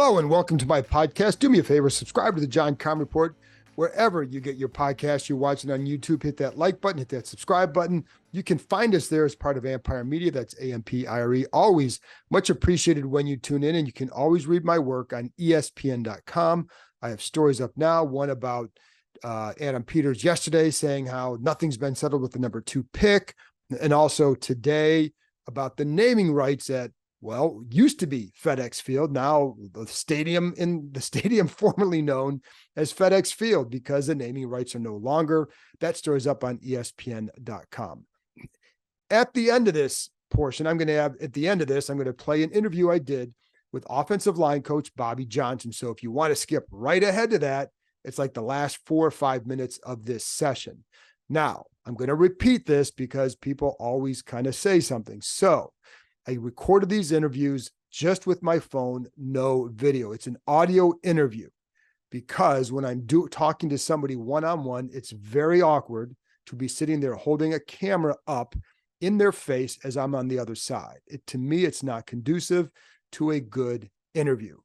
Hello and welcome to my podcast. Do me a favor, subscribe to the John Keim Report wherever you get your podcast. You're watching on YouTube, hit that like button, hit that subscribe button. You can find us there as part of Empire Media. That's AMPIRE. Always much appreciated when you tune in, and you can always read my work on ESPN.com. I have stories up now, one about Adam Peters yesterday saying how nothing's been settled with the number 2 pick, and also today about the naming rights at used to be FedEx Field, now the stadium formerly known as FedEx Field, because the naming rights are no longer. That story's up on ESPN.com. At the end of this portion, I'm going to play an interview I did with offensive line coach Bobby Johnson. So if you want to skip right ahead to that, it's like the last 4 or 5 minutes of this session. Now, I'm going to repeat this because people always kind of say something. So I recorded these interviews just with my phone, no video. It's an audio interview because when I'm talking to somebody one-on-one, it's very awkward to be sitting there holding a camera up in their face as I'm on the other side. To me, it's not conducive to a good interview.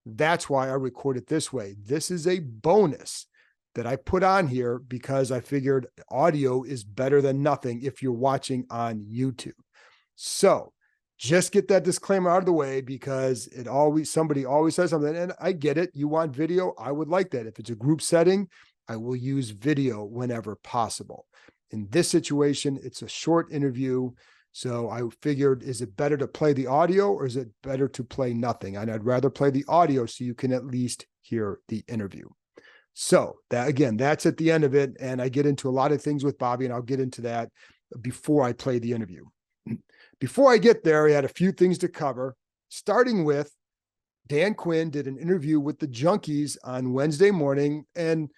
That's why I record it this way. This is a bonus that I put on here because I figured audio is better than nothing if you're watching on YouTube. So just get that disclaimer out of the way because somebody always says something, and I get it. You want video? I would like that. If it's a group setting, I will use video whenever possible. In this situation, it's a short interview. So I figured, is it better to play the audio or is it better to play nothing? And I'd rather play the audio so you can at least hear the interview. So that's at the end of it. And I get into a lot of things with Bobby, and I'll get into that before I play the interview. Before I get there, I had a few things to cover, starting with Dan Quinn did an interview with the Junkies on Wednesday morning. And,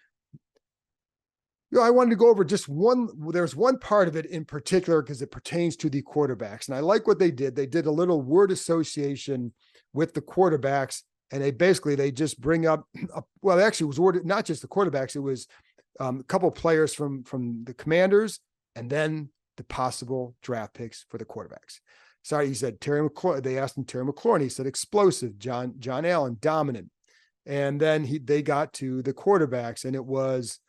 I wanted to go over just there's one part of it in particular because it pertains to the quarterbacks. And I like what they did. They did a little word association with the quarterbacks, and they just bring up, actually it was worded, not just the quarterbacks. It was a couple of players from the Commanders, and then the possible draft picks for the quarterbacks. Sorry, he said Terry McLaurin. They asked him Terry McLaurin. He said explosive, John Allen, dominant. And then they got to the quarterbacks, and it was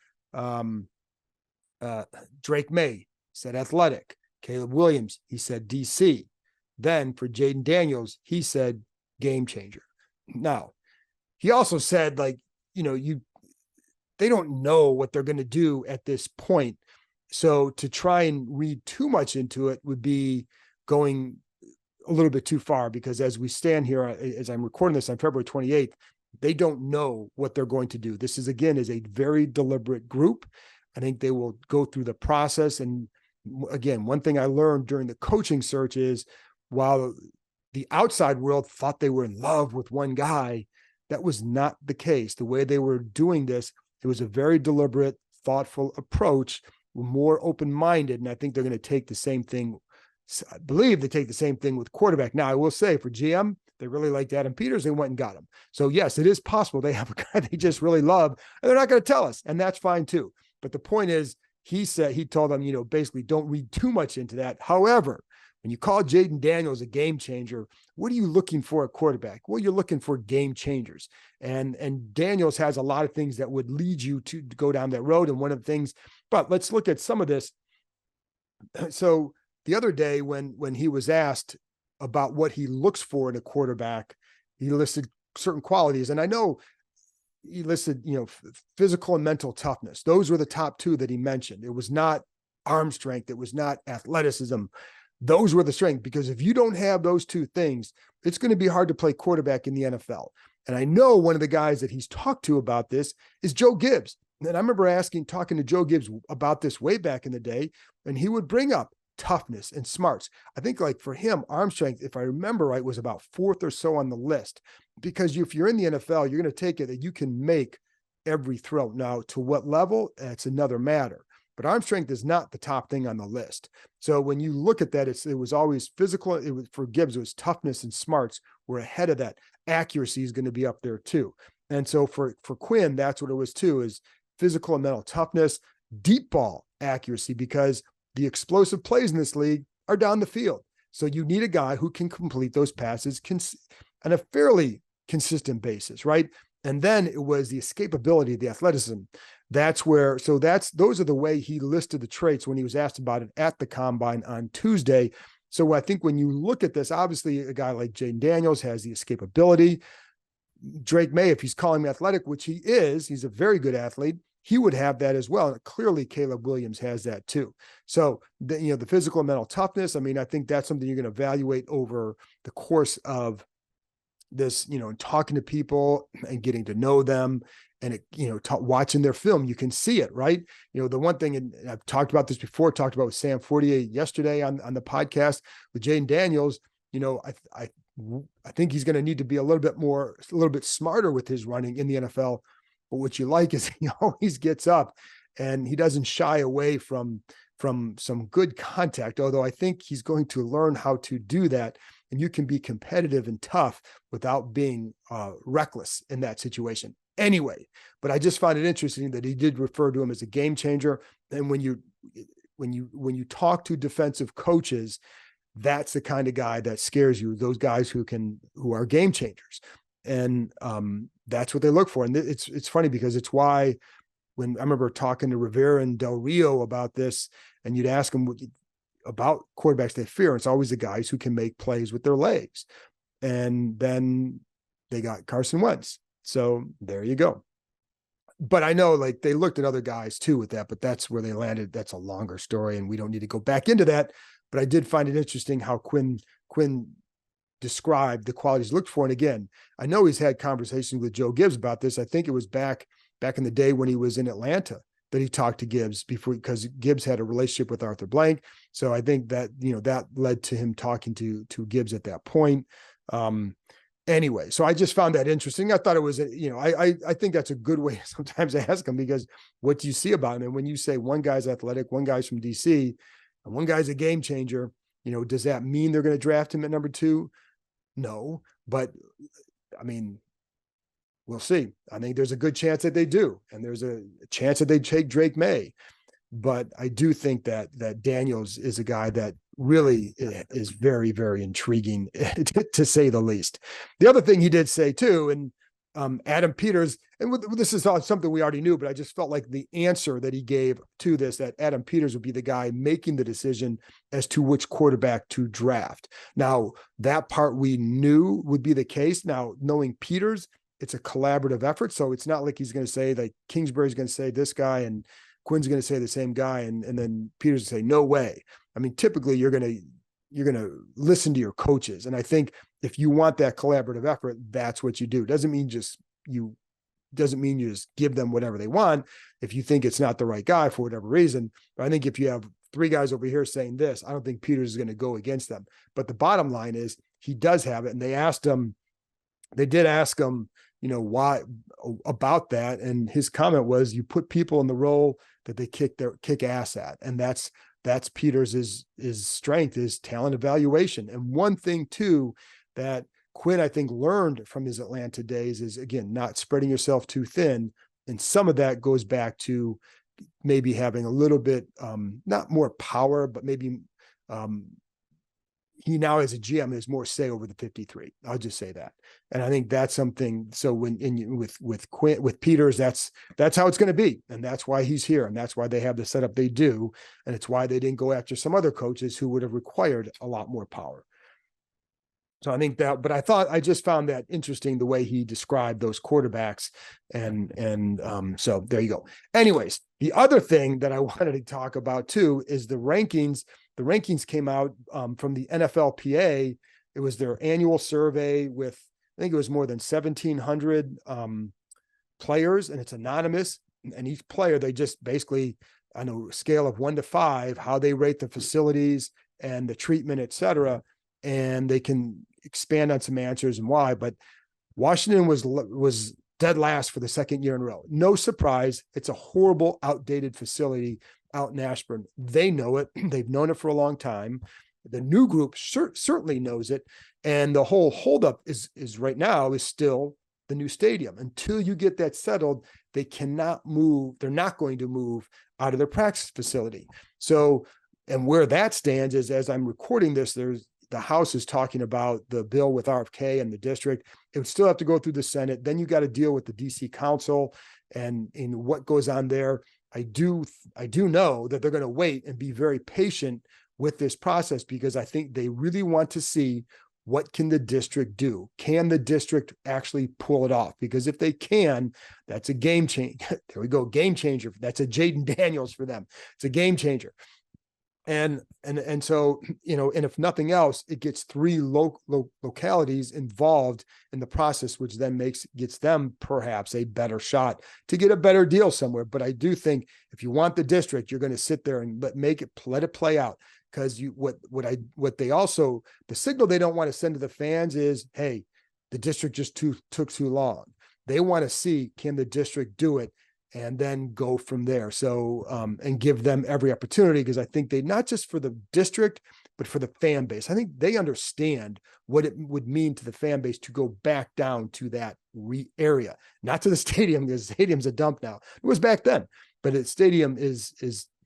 Drake May, said athletic. Caleb Williams, he said DC. Then for Jaden Daniels, he said game changer. Now, he also said they don't know what they're going to do at this point. So to try and read too much into it would be going a little bit too far, because as we stand here, as I'm recording this on February 28th, they don't know what they're going to do. This is a very deliberate group. I think they will go through the process. And again, one thing I learned during the coaching search is while the outside world thought they were in love with one guy, that was not the case. The way they were doing this, it was a very deliberate, thoughtful approach, more open-minded, and I think they're going to take the same thing. I believe they take the same thing with quarterback. Now, I will say for GM, they really liked Adam Peters. They went and got him. So yes, it is possible they have a guy they just really love, and they're not going to tell us, and that's fine too. But the point is, he told them, basically don't read too much into that. However, when you call Jaden Daniels a game changer, what are you looking for at quarterback? Well, you're looking for game changers. And Daniels has a lot of things that would lead you to go down that road. And one of the things, but let's look at some of this. So the other day when he was asked about what he looks for in a quarterback, he listed certain qualities. And I know he listed, physical and mental toughness. Those were the top 2 that he mentioned. It was not arm strength. It was not athleticism. Those were the strength, because if you don't have those 2 things, it's going to be hard to play quarterback in the NFL. And I know one of the guys that he's talked to about this is Joe Gibbs. And I remember talking to Joe Gibbs about this way back in the day, and he would bring up toughness and smarts. I think for him, arm strength, if I remember right, was about 4th or so on the list, because if you're in the NFL, you're going to take it that you can make every throw. Now, to what level, that's another matter. But arm strength is not the top thing on the list. So when you look at that, it was always physical. For Gibbs, it was toughness and smarts were ahead of that. Accuracy is going to be up there too. And so for Quinn, that's what it was too, is physical and mental toughness, deep ball accuracy, because the explosive plays in this league are down the field. So you need a guy who can complete those passes on a fairly consistent basis, right? And then it was the escapability, the athleticism. That's where, so those are the way he listed the traits when he was asked about it at the combine on Tuesday. So I think when you look at this, obviously a guy like Jaden Daniels has the escapability. Drake May, if he's calling him athletic, which he is, he's a very good athlete, he would have that as well. And clearly Caleb Williams has that too. So the physical and mental toughness, I mean, I think that's something you're going to evaluate over the course of this, talking to people and getting to know them and, watching their film, you can see it, right? The one thing, and I've talked about this before, talked about with Sam Fortier yesterday on the podcast with Jaden Daniels, I think he's going to need to be a little bit smarter with his running in the NFL. But what you like is he always gets up and he doesn't shy away from some good contact, although I think he's going to learn how to do that. And you can be competitive and tough without being reckless in that situation. Anyway, but I just find it interesting that he did refer to him as a game changer. And when you talk to defensive coaches, that's the kind of guy that scares you, those guys who are game changers. And that's what they look for. And it's funny because it's why when I remember talking to Rivera and Del Rio about this, and you'd ask them about quarterbacks they fear, it's always the guys who can make plays with their legs. And then they got Carson Wentz. So there you go. But I know like they looked at other guys too with that, but that's where they landed. That's a longer story and we don't need to go back into that. But I did find it interesting how Quinn described the qualities looked for. And again, I know he's had conversations with Joe Gibbs about this. I think it was back in the day when he was in Atlanta that he talked to Gibbs before, because Gibbs had a relationship with Arthur Blank. So I think that, that led to him talking to Gibbs at that point. Anyway, so I just found that interesting. I thought it was, I think that's a good way sometimes to ask him, because what do you see about him? And when you say one guy's athletic, one guy's from DC, and one guy's a game changer, does that mean they're going to draft him at number 2? No, but I mean, we'll see. I think there's a good chance that they do. And there's a chance that they take Drake May. But I do think that Daniels is a guy that really is very, very intriguing, to say the least. The other thing he did say too, and Adam Peters, and this is something we already knew, but I just felt like the answer that he gave to this, that Adam Peters would be the guy making the decision as to which quarterback to draft. Now, that part we knew would be the case. Now, knowing Peters, it's a collaborative effort. So it's not like he's going to say like Kingsbury's going to say this guy and Quinn's going to say the same guy, and then Peters will say, no way. I mean, typically you're going to listen to your coaches. And I think if you want that collaborative effort, that's what you do. Doesn't mean you just give them whatever they want if you think it's not the right guy for whatever reason. But I think if you have 3 guys over here saying this, I don't think Peters is going to go against them. But the bottom line is he does have it. And they did ask him, why about that. And his comment was, you put people in the role that they kick ass at. And that's Peters' strength, is talent evaluation. And one thing too, that Quinn, I think, learned from his Atlanta days is, again, not spreading yourself too thin. And some of that goes back to maybe having a little bit, not more power, but maybe he now as a GM has more say over the 53. I'll just say that. And I think that's something. So with Peters, that's how it's going to be. And that's why he's here. And that's why they have the setup they do. And it's why they didn't go after some other coaches who would have required a lot more power. So I think that, but I just found that interesting, the way he described those quarterbacks. And so there you go. Anyways, the other thing that I wanted to talk about too is the rankings. The rankings came out from the NFLPA. It was their annual survey with, I think it was more than 1,700 players, and it's anonymous. And each player, they just basically, on a scale of 1 to 5, how they rate the facilities and the treatment, et cetera. And they can expand on some answers and why. But Washington was dead last for the second year in a row. No surprise. It's a horrible, outdated facility out in Ashburn. They know it. They've known it for a long time. The new group certainly knows it. And the whole holdup is right now is still the new stadium. Until you get that settled, they cannot move. They're not going to move out of their practice facility. So, and where that stands is, as I'm recording this, the House is talking about the bill with RFK and the district. It would still have to go through the Senate. Then you got to deal with the DC Council and in what goes on there. I do know that they're going to wait and be very patient with this process because I think they really want to see what can the district do? Can the district actually pull it off? Because if they can, that's a game changer. There we go, game changer. That's a Jaden Daniels for them. It's a game changer. And so, and if nothing else, it gets 3 localities involved in the process, which then gets them perhaps a better shot to get a better deal somewhere. But I do think if you want the district, you're going to sit there and let it play out. Because the signal they don't want to send to the fans is, hey, the district just took too long. They want to see, can the district do it, and then go from there. So, and give them every opportunity, because I think they, not just for the district, but for the fan base, I think they understand what it would mean to the fan base to go back down to that area, not to the stadium, because the stadium's a dump now. It was back then, but the stadium is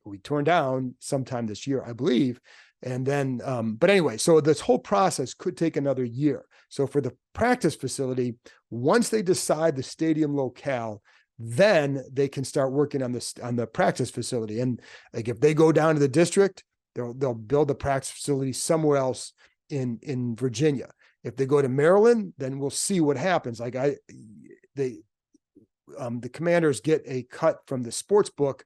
we torn down sometime this year, I believe. And then, but anyway, so this whole process could take another year. So for the practice facility, once they decide the stadium locale, then they can start working on the practice facility. And like, if they go down to the district, they'll build a practice facility somewhere else in Virginia. If they go to Maryland, then we'll see what happens. Like the Commanders get a cut from the sports book,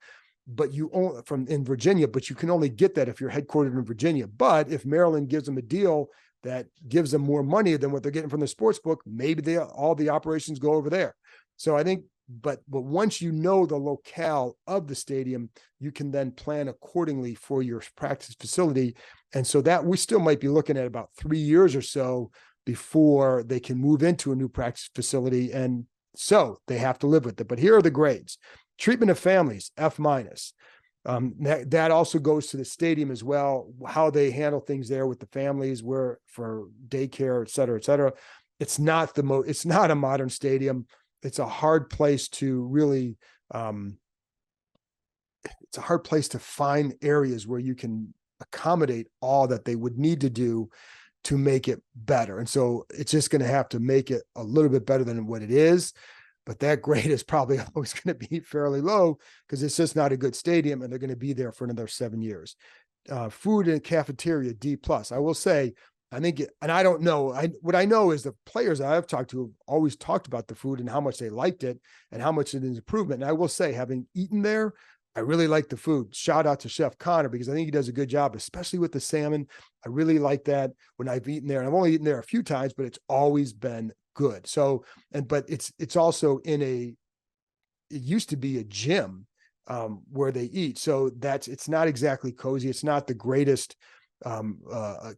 but in Virginia, but you can only get that if you're headquartered in Virginia. But if Maryland gives them a deal that gives them more money than what they're getting from the sports book, maybe all the operations go over there. So I think, but once you know the locale of the stadium, you can then plan accordingly for your practice facility. And so that we still might be looking at about 3 years or so before they can move into a new practice facility. And so they have to live with it. But here are the grades. Treatment of families, F-. That also goes to the stadium as well, how they handle things there with the families, where for daycare, et cetera, et cetera. It's not a modern stadium. It's a hard place to really, it's a hard place to find areas where you can accommodate all that they would need to do to make it better. And so it's just going to have to make it a little bit better than what it is. But that grade is probably always going to be fairly low because it's just not a good stadium, and they're going to be there for another 7 years. Food and cafeteria, D+. I will say, I think, and I don't know, what I know is the players I've talked to have always talked about the food and how much they liked it and how much it is improvement. And I will say, having eaten there, I really like the food. Shout out to Chef Connor, because I think he does a good job, especially with the salmon. I really like that when I've eaten there. And I've only eaten there a few times, but it's always been good. So, but it's also it used to be a gym where they eat. So it's not exactly cozy. It's not the greatest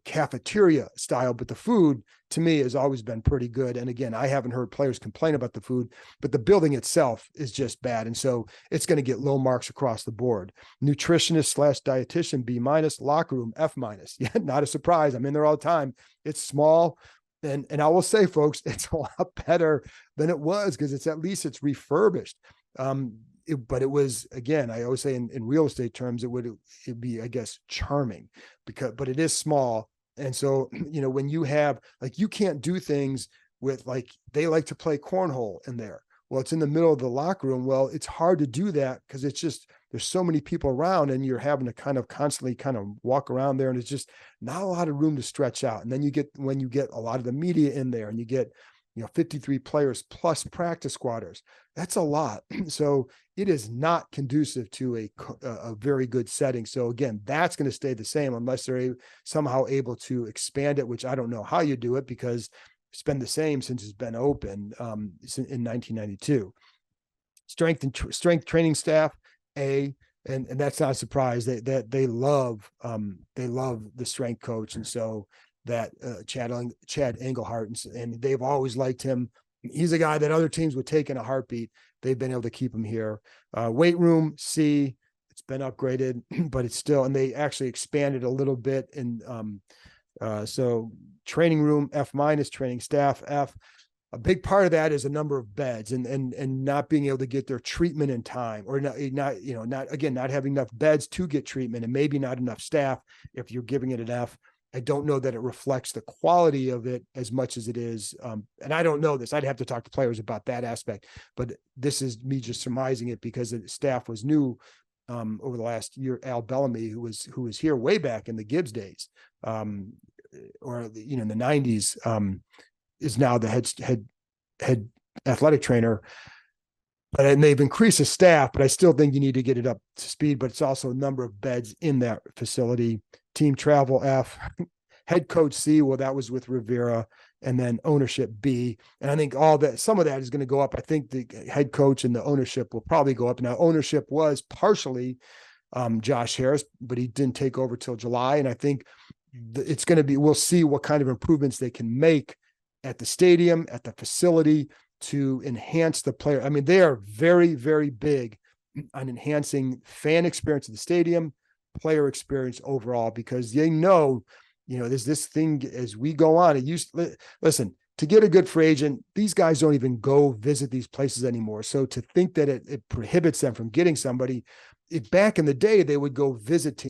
cafeteria style, but the food to me has always been pretty good. And again, I haven't heard players complain about the food, but the building itself is just bad. And so it's going to get low marks across the board. Nutritionist / dietitian, B-. Locker room, F-. Yeah, not a surprise. I'm in there all the time. It's small. And I will say, folks, it's a lot better than it was, because it's refurbished. But it was, again, I always say in real estate terms, it'd be, I guess, charming, but it is small. And so, when you have, like, you can't do things with, like, they like to play cornhole in there. Well, it's in the middle of the locker room. Well, it's hard to do that because it's just, there's so many people around, and you're having to kind of constantly kind of walk around there, and it's just not a lot of room to stretch out. And then when you get a lot of the media in there, and you get, 53 players plus practice squatters, that's a lot. So it is not conducive to a very good setting. So again, that's going to stay the same unless they're somehow able to expand it, which I don't know how you do it, because it's been the same since it's been open in 1992. Strength training staff, A, and that's not a surprise. They love the strength coach, and so that Chad Engelhart, and they've always liked him. He's a guy that other teams would take in a heartbeat. They've been able to keep him here. Weight room, C. It's been upgraded, but it's still, and they actually expanded a little bit. And so training room, F-, training staff, F. A big part of that is a number of beds and not being able to get their treatment in time, or not having enough beds to get treatment, and maybe not enough staff if you're giving it an F. I don't know that it reflects the quality of it as much as it is. And I don't know this. I'd have to talk to players about that aspect, but this is me just surmising it because the staff was new over the last year. Al Bellamy, who was here way back in the Gibbs days, or in the 90s, is now the head athletic trainer. And they've increased the staff, but I still think you need to get it up to speed. But it's also a number of beds in that facility. Team travel F, head coach C. Well, that was with Rivera, and then ownership B. And I think some of that is going to go up. I think the head coach and the ownership will probably go up. Now, ownership was partially Josh Harris, but he didn't take over till July. And I think it's going to be. We'll see what kind of improvements they can make at the stadium, at the facility, to enhance the player. I mean, they are very, very big on enhancing fan experience at the stadium, player experience overall, because they know, there's this thing as we go on. Listen, to get a good free agent, these guys don't even go visit these places anymore. So to think that it prohibits them from getting somebody, back in the day, they would go visit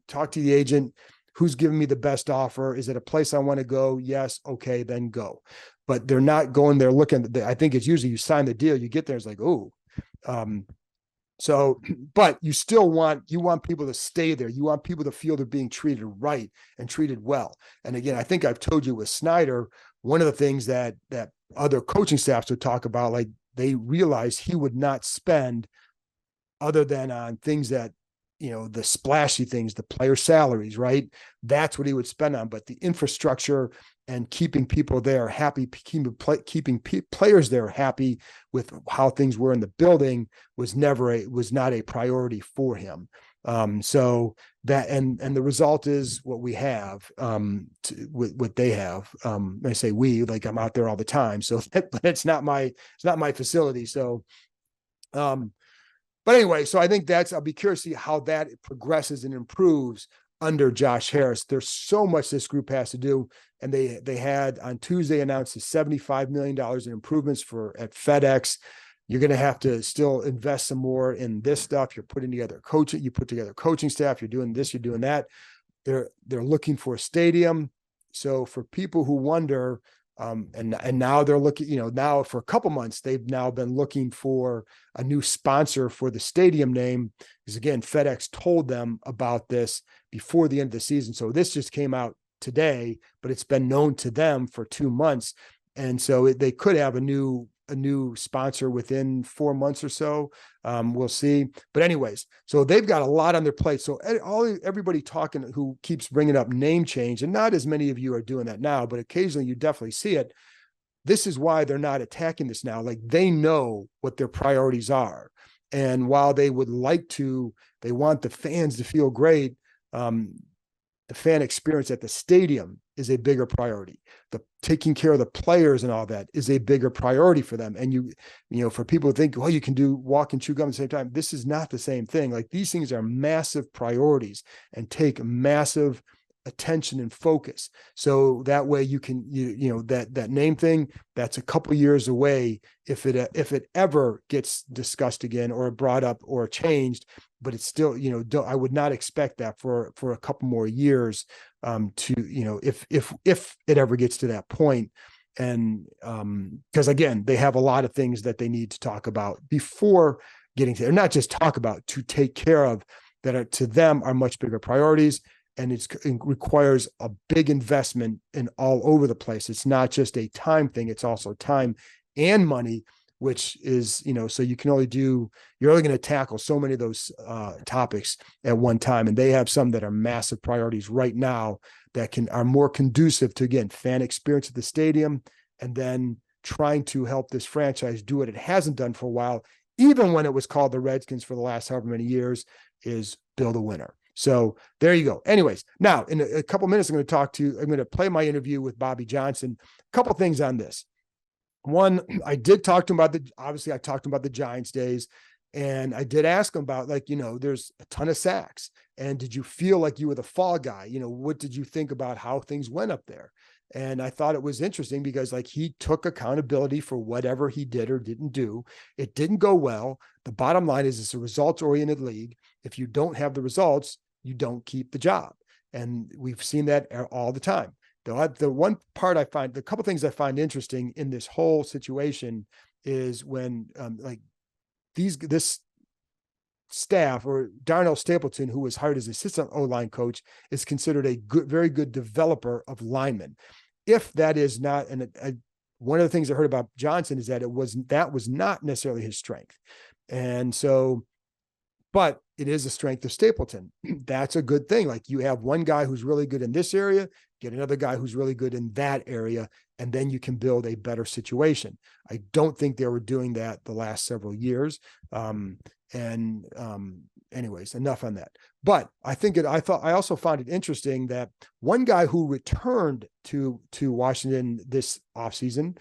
talk to the agent, who's giving me the best offer? Is it a place I want to go? Yes. Okay, then go. But they're not going there looking. I think it's usually you sign the deal, you get there, it's like, oh. So, but you still want people to stay there. You want people to feel they're being treated right and treated well. And again, I think I've told you with Snyder, one of the things that other coaching staffs would talk about, like they realized he would not spend other than on things that, the splashy things, the player salaries, right? That's what he would spend on. But the infrastructure and keeping people there happy, keeping players there happy with how things were in the building was not a priority for him. So that, and the result is what we have, what they have. I say we, like I'm out there all the time. So but it's not my facility. So, but anyway, so I think I'll be curious to see how that progresses and improves under Josh Harris. There's so much this group has to do. And they had on Tuesday announced the $75 million in improvements at FedEx. You're going to have to still invest some more in this stuff. You're putting together coaching, you put together coaching staff, you're doing this, you're doing that. They're looking for a stadium. So for people who wonder, and now they're looking, now for a couple months, they've now been looking for a new sponsor for the stadium name. Because again, FedEx told them about this before the end of the season. So this just came out today, but it's been known to them for 2 months. And so they could have a new sponsor within 4 months or so. We'll see. But anyways, so they've got a lot on their plate. So everybody talking who keeps bringing up name change, and not as many of you are doing that now, but occasionally you definitely see it. This is why they're not attacking this now. Like they know what their priorities are. And while they would they want the fans to feel great, the fan experience at the stadium is a bigger priority. The taking care of the players and all that is a bigger priority for them. And for people who think, well, you can walk and chew gum at the same time. This is not the same thing. Like these things are massive priorities and take massive attention and focus. So that way you can, that name thing, that's a couple years away if it ever gets discussed again or brought up or changed. But it's still, I would not expect that for a couple more years if it ever gets to that point. And because again, they have a lot of things that they need to talk about before getting to, or not just talk about, to take care of, that are to them are much bigger priorities. And it requires a big investment in all over the place. It's not just a time thing. It's also time and money, which is, so you're only going to tackle so many of those topics at one time. And they have some that are massive priorities right now that are more conducive to, again, fan experience at the stadium, and then trying to help this franchise do what it hasn't done for a while, even when it was called the Redskins for the last however many years, is build a winner. So there you go. Anyways, now in a couple minutes, I'm going to play my interview with Bobby Johnson. A couple things on this. One, I did talk to him obviously I talked to him about the Giants days, and I did ask him about, there's a ton of sacks. And did you feel like you were the fall guy? What did you think about how things went up there? And I thought it was interesting because he took accountability for whatever he did or didn't do. It didn't go well. The bottom line is it's a results-oriented league. If you don't have the results, you don't keep the job. And we've seen that all the time. The one part the couple things I find interesting in this whole situation is when this staff, or Darnell Stapleton, who was hired as assistant O-line coach, is considered a very good developer of linemen. If that is not, one of the things I heard about Johnson is that that was not necessarily his strength. And so, but it is a strength of Stapleton. That's a good thing. Like, you have one guy who's really good in this area, get another guy who's really good in that area, and then you can build a better situation. I don't think they were doing that the last several years. Anyways, enough on that. But I also found it interesting that one guy who returned to Washington this offseason,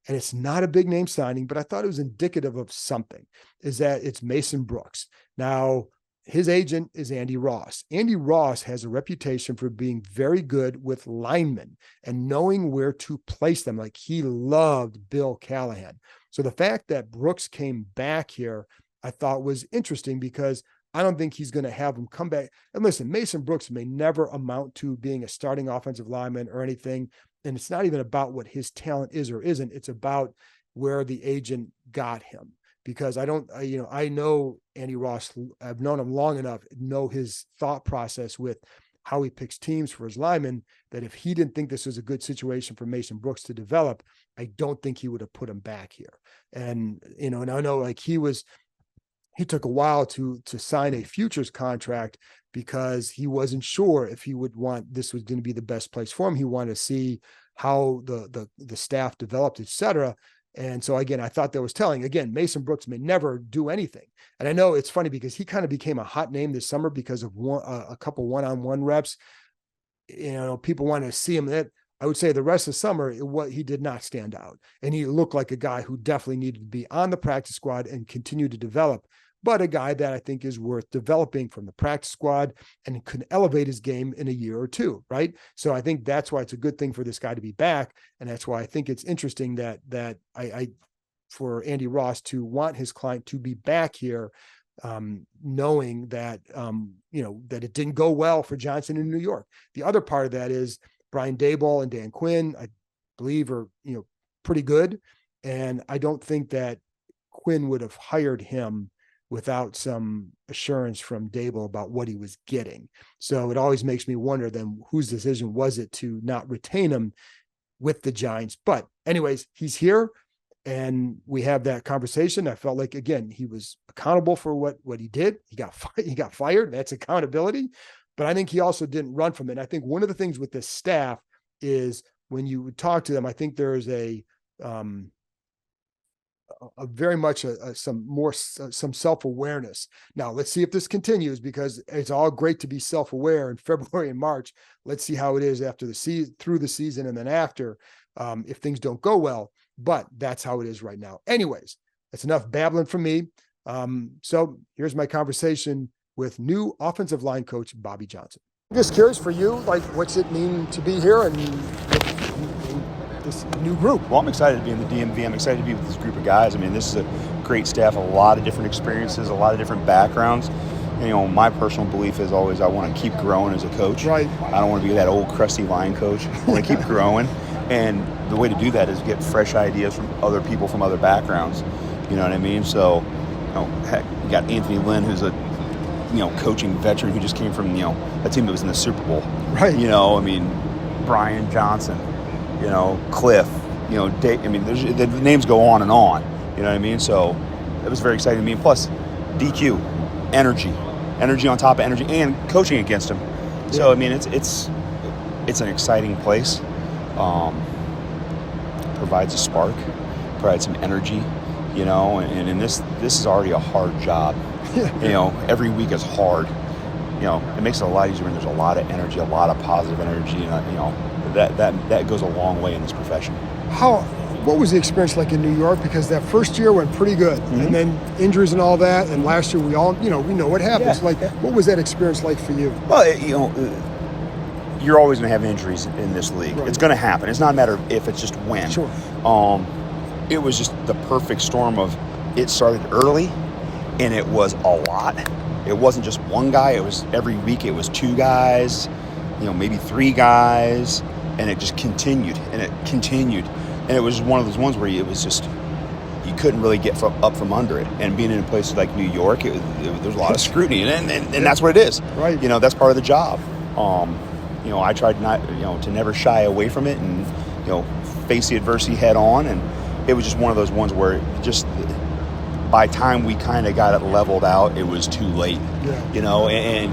and it's not a big name signing, but I thought it was indicative of something, is that it's Mason Brooks. Now, his agent is Andy Ross. Andy Ross has a reputation for being very good with linemen and knowing where to place them. Like, he loved Bill Callahan. So the fact that Brooks came back here, I thought was interesting, because I don't think he's going to have him come back. And listen, Mason Brooks may never amount to being a starting offensive lineman or anything. And it's not even about what his talent is or isn't. It's about where the agent got him. Because I know Andy Ross, I've known him long enough, know his thought process with how he picks teams for his linemen, that if he didn't think this was a good situation for Mason Brooks to develop, I don't think he would have put him back here. And, and I know, like, he took a while to sign a futures contract, because he wasn't sure if he would this was going to be the best place for him. He wanted to see how the staff developed, et cetera. And so, again, I thought that was telling. Again, Mason Brooks may never do anything. And I know it's funny, because he kind of became a hot name this summer because of a couple one-on-one reps. People want to see him. That, I would say, the rest of the summer, he did not stand out. And he looked like a guy who definitely needed to be on the practice squad and continue to develop, but a guy that I think is worth developing from the practice squad and can elevate his game in a year or two, right? So I think that's why it's a good thing for this guy to be back. And that's why I think it's interesting that for Andy Ross to want his client to be back here, knowing that, that it didn't go well for Johnson in New York. The other part of that is Brian Daboll and Dan Quinn, I believe, are, pretty good. And I don't think that Quinn would have hired him without some assurance from Daboll about what he was getting. So it always makes me wonder then, whose decision was it to not retain him with the Giants? But anyways, he's here and we have that conversation. I felt like, again, he was accountable for what he did. He got fired. That's accountability. But I think he also didn't run from it. And I think one of the things with this staff is when you would talk to them, I think there is very much some self-awareness. Now, let's see if this continues, because it's all great to be self-aware in February and March. Let's see how it is after the season, through the season, and then after, if things don't go well. But that's how it is right now. Anyways, that's enough babbling from me. So here's my conversation with new offensive line coach Bobby Johnson. I'm just curious for you, like, what's it mean to be here and this new group? Well, I'm excited to be in the DMV. I'm excited to be with this group of guys. I mean, this is a great staff, a lot of different experiences, a lot of different backgrounds. And, my personal belief is always I want to keep growing as a coach. Right. I don't want to be that old crusty line coach. I want to keep growing. And the way to do that is get fresh ideas from other people from other backgrounds. You know what I mean? So, heck, you got Anthony Lynn, who's a coaching veteran who just came from, a team that was in the Super Bowl. Right. Brian Johnson, Cliff, Dave, the names go on and on, you know what I mean? So it was very exciting to me. Plus DQ, energy on top of energy, and coaching against him. Yeah. So, it's an exciting place. Provides a spark, provides some energy, and this is already a hard job. Every week is hard. It makes it a lot easier when there's a lot of energy, a lot of positive energy. That goes a long way in this profession. What was the experience like in New York? Because that first year went pretty good, mm-hmm. and then injuries and all that. And last year we all, we know what happens. Yeah. What was that experience like for you? Well, you're always going to have injuries in this league. Right. It's going to happen. It's not a matter of if, it's just when. Sure. It was just the perfect storm of it started early, and it was a lot. It wasn't just one guy. It was every week. It was two guys. maybe 3 guys, and it just continued, and it continued. And it was one of those ones where it was just, you couldn't really get up from under it. And being in places like New York, there's a lot of scrutiny, and that's what it is. Right. That's part of the job. I tried not, to never shy away from it, and, face the adversity head on. And it was just one of those ones where just by time we kind of got it leveled out, it was too late. Yeah.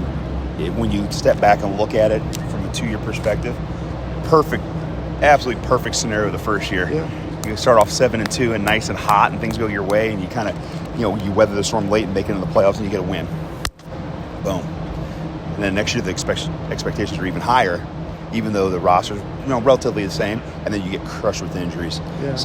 When you step back and look at it from a 2-year perspective, absolutely perfect scenario the first year. Yeah. You start off 7-2 and nice and hot, and things go your way, and you kind of, you weather the storm late and make it into the playoffs, and you get a win. Boom. And then next year the expectations are even higher, even though the roster's relatively the same, and then you get crushed with injuries. Yeah.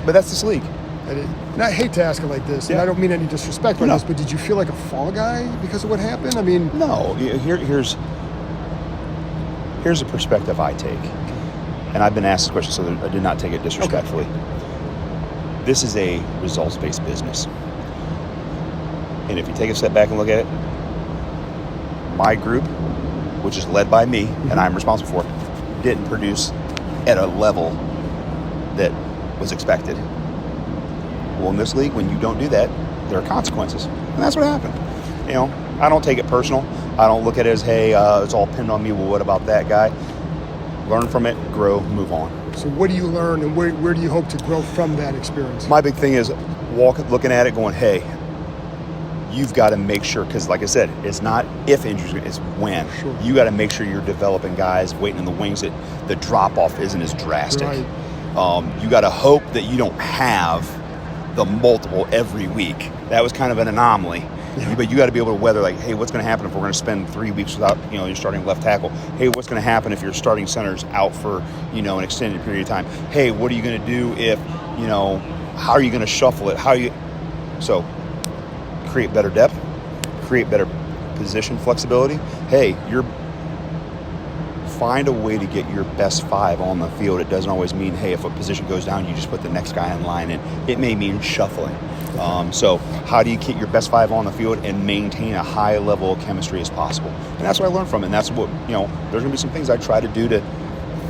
But that's this league. And I hate to ask it like this, and I don't mean any disrespect by this, but did you feel like a fall guy because of what happened? I mean, no. Here's a perspective I take, and I've been asked this question, so I did not take it disrespectfully. Okay. This is a results-based business, and if you take a step back and look at it, my group, which is led by me, and I'm responsible for it, didn't produce at a level that was expected. Well, in this league, when you don't do that, there are consequences. And that's what happened. I don't take it personal. I don't look at it as, hey, it's all pinned on me. Well, what about that guy? Learn from it, grow, move on. So what do you learn, and where do you hope to grow from that experience? My big thing is looking at it going, hey, you've got to make sure, because like I said, it's not if injuries, it's when. Sure. You got to make sure you're developing guys waiting in the wings, that the drop-off isn't as drastic. Right. You got to hope that you don't have the multiple every week. That was kind of an anomaly. Yeah. But you got to be able to weather, like, hey, what's going to happen if we're going to spend 3 weeks without, your starting left tackle? Hey, what's going to happen if your starting center's out for, an extended period of time? Hey, what are you going to do if, how are you going to shuffle it? So create better depth, create better position flexibility. Hey, find a way to get your best 5 on the field. It doesn't always mean, hey, if a position goes down, you just put the next guy in line, and it may mean shuffling. So how do you get your best 5 on the field and maintain a high level of chemistry as possible? And that's what I learned from it. And that's what, there's going to be some things I try to do to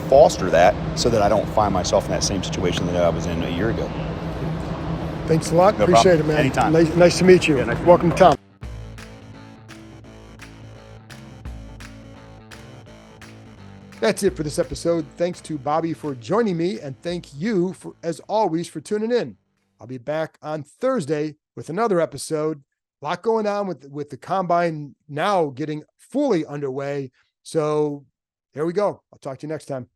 foster that, so that I don't find myself in that same situation that I was in a year ago. Thanks a lot. No Appreciate problem. it, man. Anytime. Nice to meet you. Yeah, nice to Welcome to town. That's it for this episode. Thanks to Bobby for joining me, and thank you, as always, for tuning in. I'll be back on Thursday with another episode. A lot going on with the combine now getting fully underway. So there we go. I'll talk to you next time.